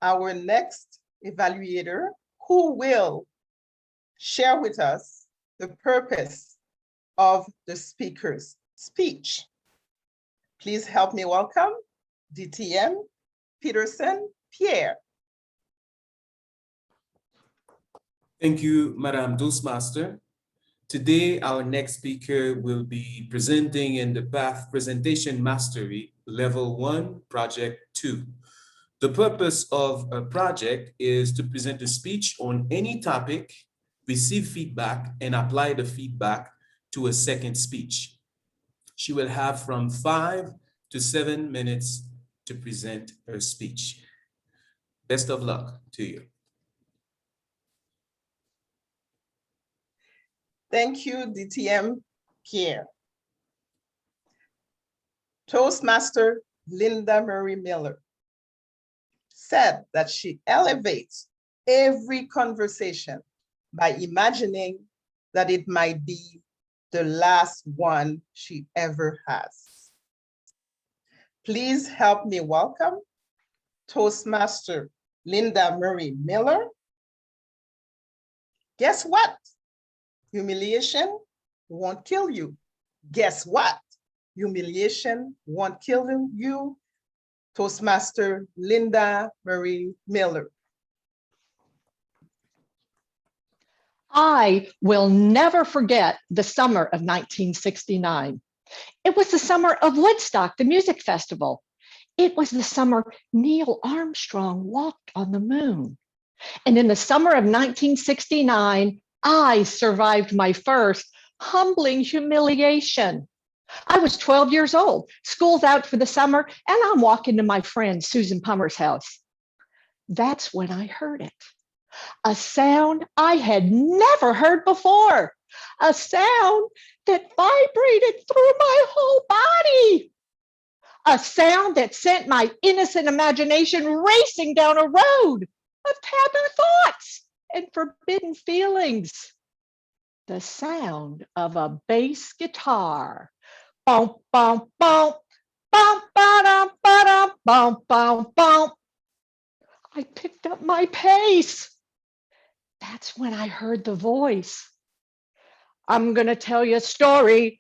our next evaluator, who will share with us the purpose of the speaker's speech. Please help me welcome DTM Peterson Pierre. Thank you, Madame Toastmaster. Today, our next speaker will be presenting in the PATH Presentation Mastery Level 1, Project 2. The purpose of a project is to present a speech on any topic, receive feedback, and apply the feedback to a second speech. She will have from 5 to 7 minutes to present her speech. Best of luck to you. Thank you, DTM Pierre. Toastmaster Linda Marie Miller said that she elevates every conversation by imagining that it might be the last one she ever has. Please help me welcome Toastmaster Linda Marie Miller. Guess what? Humiliation won't kill you. Guess what? Humiliation won't kill you. Toastmaster Linda Marie Miller. I will never forget the summer of 1969. It was the summer of Woodstock, the music festival. It was the summer Neil Armstrong walked on the moon. And in the summer of 1969, I survived my first humbling humiliation. I was 12 years old, school's out for the summer, and I'm walking to my friend Susan Pummer's house. That's when I heard it. A sound I had never heard before. A sound that vibrated through my whole body. A sound that sent my innocent imagination racing down a road of taboo thoughts and forbidden feelings. The sound of a bass guitar. Bum, bum, bum, bum, ba-dum, ba-dum, bum, bum, bum. I picked up my pace. That's when I heard the voice. I'm gonna tell you a story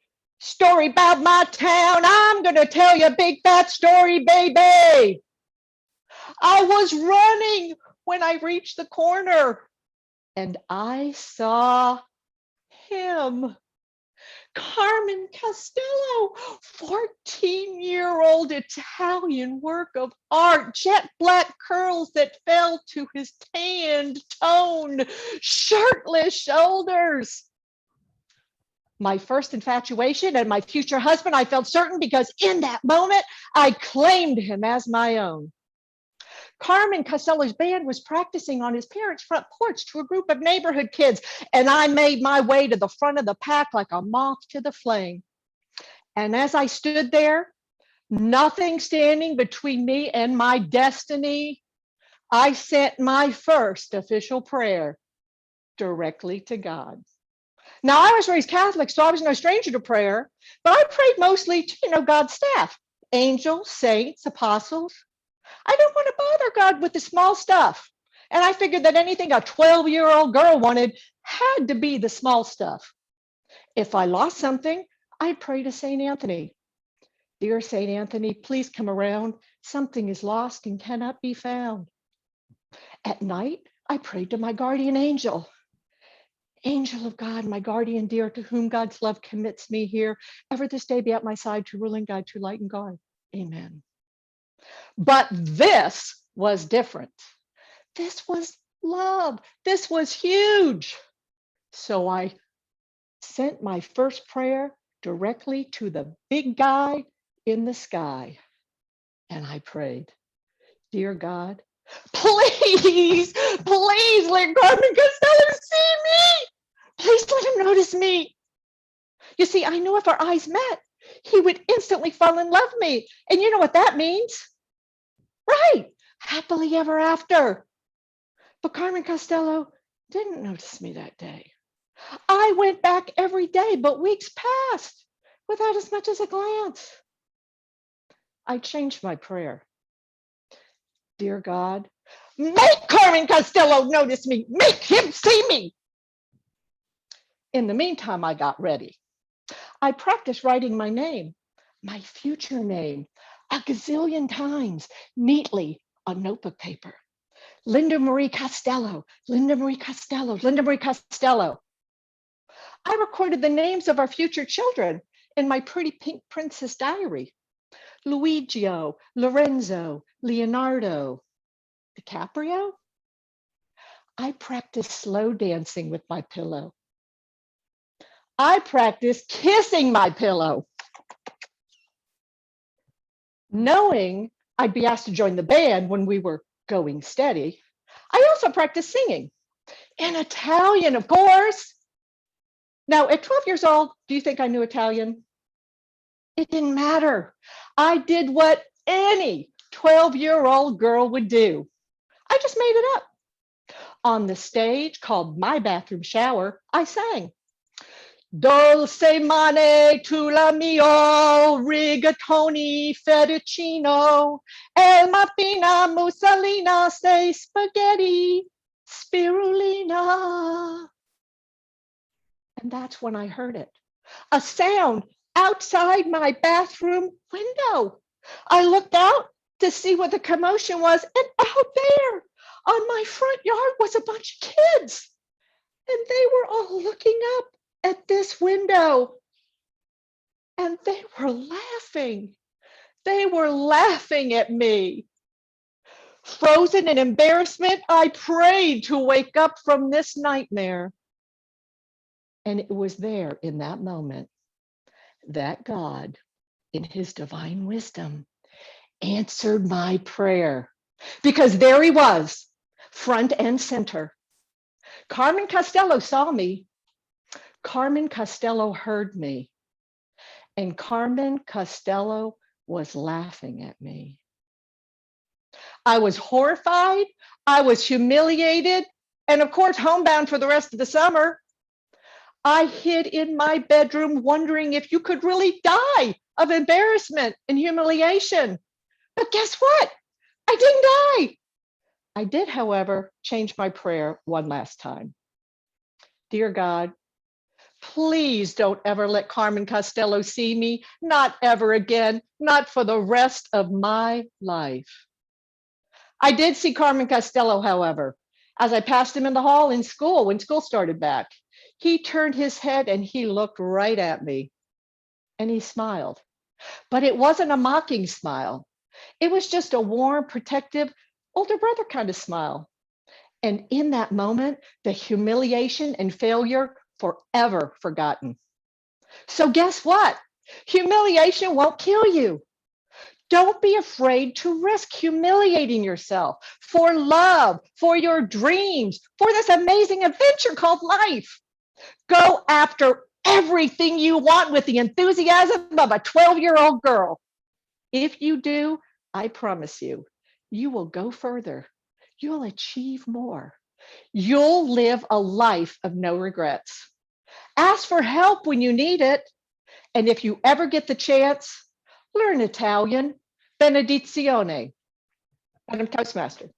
about my town. I'm gonna tell you a big fat story, baby. I was running when I reached the corner and I saw him. Carmen Costello, 14-year-old Italian work of art, jet black curls that fell to his tanned, toned, shirtless shoulders. My first infatuation and my future husband, I felt certain, because in that moment, I claimed him as my own. Carmen Costello's band was practicing on his parents' front porch to a group of neighborhood kids, and I made my way to the front of the pack like a moth to the flame. And as I stood there, nothing standing between me and my destiny, I sent my first official prayer directly to God. Now, I was raised Catholic, so I was no stranger to prayer, but I prayed mostly to, God's staff, angels, saints, apostles. I didn't want to bother God with the small stuff. And I figured that anything a 12-year-old girl wanted had to be the small stuff. If I lost something, I'd pray to St. Anthony. Dear St. Anthony, please come around. Something is lost and cannot be found. At night, I prayed to my guardian angel. Angel of God, my guardian dear, to whom God's love commits me here, ever this day be at my side to rule and guide, to light and guard. Amen. But this was different. This was love. This was huge. So I sent my first prayer directly to the big guy in the sky. And I prayed, dear God, please let Carmen Costello see me. Please let him notice me. You see, I knew if our eyes met, he would instantly fall in love with me. And you know what that means? Right, happily ever after. But Carmen Costello didn't notice me that day. I went back every day, but weeks passed without as much as a glance. I changed my prayer. Dear God, Make Carmen Costello notice me. Make him see me. In the meantime, I got ready. I practiced writing my name, my future name, a gazillion times, neatly on notebook paper. Linda Marie Costello, Linda Marie Costello, Linda Marie Costello. I recorded the names of our future children in my pretty pink princess diary. Luigio, Lorenzo, Leonardo, DiCaprio. I practiced slow dancing with my pillow. I practiced kissing my pillow. Knowing I'd be asked to join the band when we were going steady, I also practiced singing in Italian, of course. Now, at 12 years old, do you think I knew Italian? It didn't matter. I did what any 12-year-old girl would do. I just made it up. On the stage called My Bathroom Shower, I sang. Dolce mane tu la mio, rigatoni fettuccino, el muffina mussolina, say spaghetti, spirulina. And that's when I heard it. A sound outside my bathroom window. I looked out to see what the commotion was, and out there on my front yard was a bunch of kids. And they were all looking up at this window. And they were laughing. They were laughing at me. Frozen in embarrassment, I prayed to wake up from this nightmare. And it was there in that moment that God, in his divine wisdom, answered my prayer. Because there he was, front and center. Carmen Costello saw me. Carmen Costello heard me. And Carmen Costello was laughing at me. I was horrified. I was humiliated. And of course, homebound for the rest of the summer. I hid in my bedroom wondering if you could really die of embarrassment and humiliation. But guess what? I didn't die. I did, however, change my prayer one last time. Dear God, please don't ever let Carmen Costello see me, not ever again, not for the rest of my life. I did see Carmen Costello, however, as I passed him in the hall in school when school started back. He turned his head and he looked right at me and he smiled. But it wasn't a mocking smile. It was just a warm, protective, older brother kind of smile. And in that moment, the humiliation and failure forever forgotten. So guess what? Humiliation won't kill you. Don't be afraid to risk humiliating yourself for love, for your dreams, for this amazing adventure called life. Go after everything you want with the enthusiasm of a 12-year-old girl. If you do, I promise you, you will go further. You'll achieve more. You'll live a life of no regrets. Ask for help when you need it. And if you ever get the chance, learn Italian. Benedizione. Madam Toastmaster.